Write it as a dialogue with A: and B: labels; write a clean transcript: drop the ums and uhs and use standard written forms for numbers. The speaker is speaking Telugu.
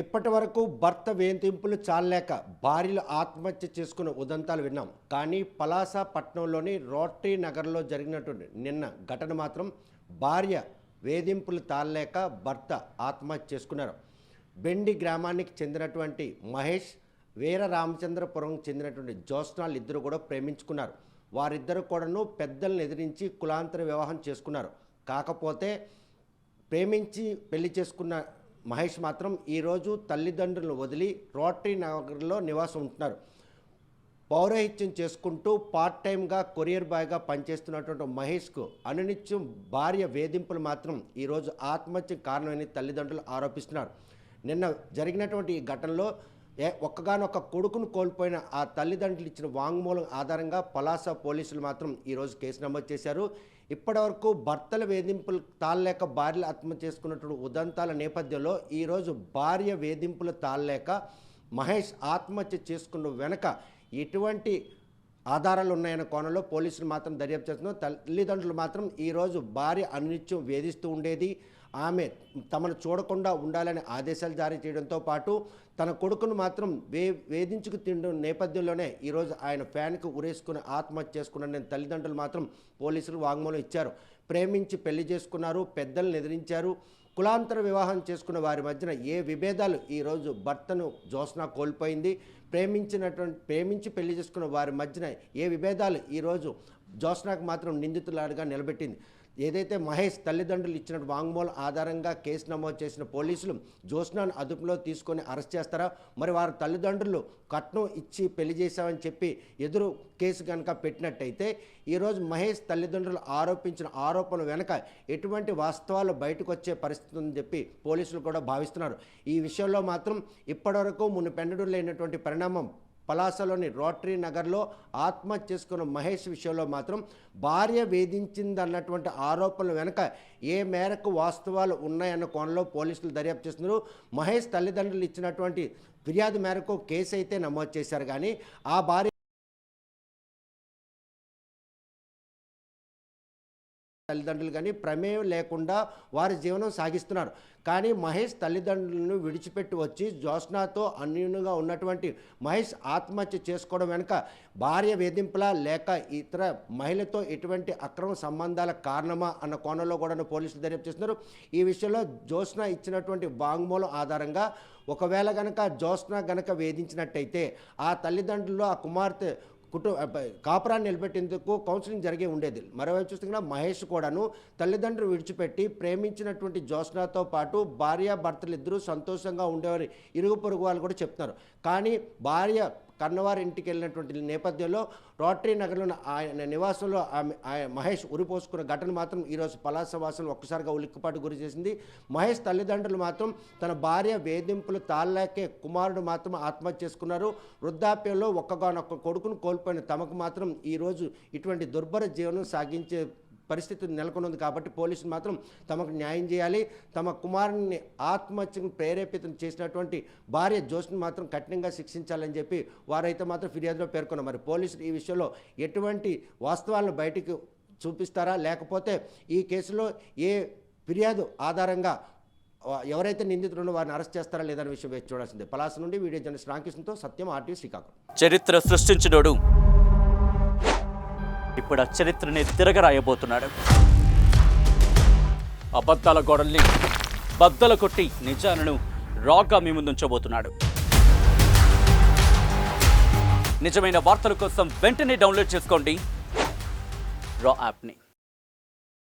A: ఇప్పటి వరకు భర్త వేధింపులు చాలలేక భార్యలు ఆత్మహత్య చేసుకున్న ఉదంతాలు విన్నాం. కానీ పలాస పట్టణంలోని రోటరీ నగర్లో జరిగినటువంటి నిన్న ఘటన మాత్రం భార్య వేధింపులు తాళలేక భర్త ఆత్మహత్య చేసుకున్నారు. బెండి గ్రామానికి చెందినటువంటి మహేష్, వీర రామచంద్రపురం చెందినటువంటి జ్యోత్స్నాలు ఇద్దరు కూడా ప్రేమించుకున్నారు. వారిద్దరు కూడాను పెద్దలను ఎదిరించి కులాంతర వివాహం చేసుకున్నారు. కాకపోతే ప్రేమించి పెళ్లి చేసుకున్న మహేష్ మాత్రం ఈరోజు తల్లిదండ్రులను వదిలి రోటరీ నగర్లో నివాసం ఉంటున్నారు. పౌరహిత్యం చేసుకుంటూ పార్ట్ టైంగా కొరియర్ బాయ్గా పనిచేస్తున్నటువంటి మహేష్కు అనునిత్యం భార్య వేధింపులు మాత్రం ఈరోజు ఆత్మహత్య కారణమని తల్లిదండ్రులు ఆరోపిస్తున్నారు. నిన్న జరిగినటువంటి ఈ ఘటనలో ఒక్కగానొక్క కొడుకును కోల్పోయిన ఆ తల్లిదండ్రులు ఇచ్చిన వాంగ్మూలం ఆధారంగా పలాస పోలీసులు మాత్రం ఈరోజు కేసు నమోదు చేశారు. ఇప్పటివరకు భర్తల వేధింపులు తాళలేక భార్యలు ఆత్మహత్య చేసుకున్నటువంటి ఉదంతాల నేపథ్యంలో ఈరోజు భార్య వేధింపులు తాళలేక మహేష్ ఆత్మహత్య చేసుకున్న వెనక ఎటువంటి ఆధారాలు ఉన్నాయన్న కోణంలో పోలీసులు మాత్రం దర్యాప్తు చేస్తున్నారు. తల్లిదండ్రులు మాత్రం ఈరోజు భార్య అనిత్యం వేధిస్తూ ఉండేది, ఆమె తమను చూడకుండా ఉండాలని ఆదేశాలు జారీ చేయడంతో పాటు తన కొడుకును మాత్రం వేధించుకు తినడం నేపథ్యంలోనే ఈరోజు ఆయన ఫ్యాన్కు ఉరేసుకుని ఆత్మహత్య చేసుకున్న తల్లిదండ్రులు మాత్రం పోలీసులు వాంగ్మూలం ఇచ్చారు. ప్రేమించి పెళ్లి చేసుకున్నారు, పెద్దలను ఎదిరించారు, కులాంతర వివాహం చేసుకున్న వారి మధ్యన ఏ విభేదాలు ఈరోజు భర్తను జ్యోత్స్న కోల్పోయింది, ప్రేమించి పెళ్లి చేసుకున్న వారి మధ్యన ఏ విభేదాలు ఈరోజు జ్యోత్స్నకు మాత్రం నిందితులుగా నిలబెట్టింది. ఏదైతే మహేష్ తల్లిదండ్రులు ఇచ్చిన వాంగ్మూలం ఆధారంగా కేసు నమోదు చేసిన పోలీసులు జ్యోత్స్నాను అదుపులో తీసుకొని అరెస్ట్ చేస్తారా, మరి వారి తల్లిదండ్రులు కట్నం ఇచ్చి పెళ్లి చేశామని చెప్పి ఎదురు కేసు కనుక పెట్టినట్టయితే ఈరోజు మహేష్ తల్లిదండ్రులు ఆరోపించిన ఆరోపణ వెనక ఎటువంటి వాస్తవాలు బయటకు వచ్చే పరిస్థితి ఉందని చెప్పి పోలీసులు కూడా భావిస్తున్నారు. ఈ విషయంలో మాత్రం ఇప్పటివరకు మునుపెన్నడూ లేనటువంటి పరిణామం పలాసలోని రోటరీ నగర్లో ఆత్మహత్య చేసుకున్న మహేష్ విషయంలో మాత్రం భార్య వేధించిందన్నటువంటి ఆరోపణల వెనుక ఏ మేరకు వాస్తవాలు ఉన్నాయన్న కోణంలో పోలీసులు దర్యాప్తు చేస్తున్నారు. మహేష్ తల్లిదండ్రులు ఇచ్చినటువంటి ఫిర్యాదు మేరకు కేసు అయితే నమోదు చేశారు. కానీ ఆ భార్య తల్లిదండ్రులు కానీ ప్రమేయం లేకుండా వారి జీవనం సాగిస్తున్నారు. కానీ మహేష్ తల్లిదండ్రులను విడిచిపెట్టి వచ్చి జ్యోత్స్నతో అన్యూన్యంగా ఉన్నటువంటి మహేష్ ఆత్మహత్య చేసుకోవడం వెనుక భార్య వేధింపులా లేక ఇతర మహిళతో ఎటువంటి అక్రమ సంబంధాల కారణమా అన్న కోణంలో కూడా పోలీసులు దర్యాప్తు చేస్తున్నారు. ఈ విషయంలో జ్యోత్స్న ఇచ్చినటువంటి వాంగ్మూలం ఆధారంగా ఒకవేళ గనక జ్యోత్స్న గనక వేధించినట్టయితే ఆ తల్లిదండ్రులు ఆ కుమార్తె కాపురాన్ని నిలబెట్టేందుకు కౌన్సిలింగ్ జరిగే ఉండేది. మరోవైపు చూస్తున్నా మహేష్ కూడాను తల్లిదండ్రులు విడిచిపెట్టి ప్రేమించినటువంటి జ్యోత్స్నతో పాటు భార్యాభర్తలు ఇద్దరూ సంతోషంగా ఉండేవారు ఇరుగు పొరుగు వాళ్ళు కూడా చెప్తున్నారు. కానీ భార్య కన్నవారి ఇంటికి వెళ్ళినటువంటి నేపథ్యంలో రోటరీ నగర్లో ఆయన నివాసంలో మహేష్ ఉరిపోసుకున్న ఘటన మాత్రం ఈరోజు పలాస వాసులు ఒక్కసారిగా ఉలిక్కిపాటు గురి చేసింది. మహేష్ తల్లిదండ్రులు మాత్రం తన భార్య వేధింపులు తాళలేకే కుమారుడు మాత్రం ఆత్మహత్య చేసుకున్నారు. వృద్ధాప్యంలో ఒక్కగానొక్క కొడుకును కోల్పోయిన తమకు మాత్రం ఈరోజు ఇటువంటి దుర్భర జీవనం సాగించే పరిస్థితి నెలకొన్నది. కాబట్టి పోలీసులు మాత్రం తమకు న్యాయం చేయాలి, తమ కుమారుని ఆత్మహత్యకు ప్రేరేపితం చేసినటువంటి భార్య జ్యోత్స్న మాత్రం కఠినంగా శిక్షించాలని చెప్పి వారైతే మాత్రం ఫిర్యాదులో పేర్కొన్నారు. మరి పోలీసులు ఈ విషయంలో ఎటువంటి వాస్తవాలను బయటికి చూపిస్తారా, లేకపోతే ఈ కేసులో ఏ ఫిర్యాదు ఆధారంగా ఎవరైతే నిందితులను వారిని అరెస్ట్ చేస్తారా లేదనే విషయం వేచి చూడాల్సిందే. పలాస నుండి వీడియో జర్నలిస్ట్ రామకృష్ణతో సత్యం, RTV శ్రీకాకుళం.
B: చరిత్ర సృష్టించినోడు ఇప్పుడు ఆ చరిత్రని తిరగరాయబోతున్నాడు. అబద్ధాల గోడల్ని బద్దల కొట్టి నిజాలను రాగా మీ ముందుంచబోతున్నాడు. నిజమైన వార్తల కోసం వెంటనే డౌన్లోడ్ చేసుకోండి రా యాప్ని.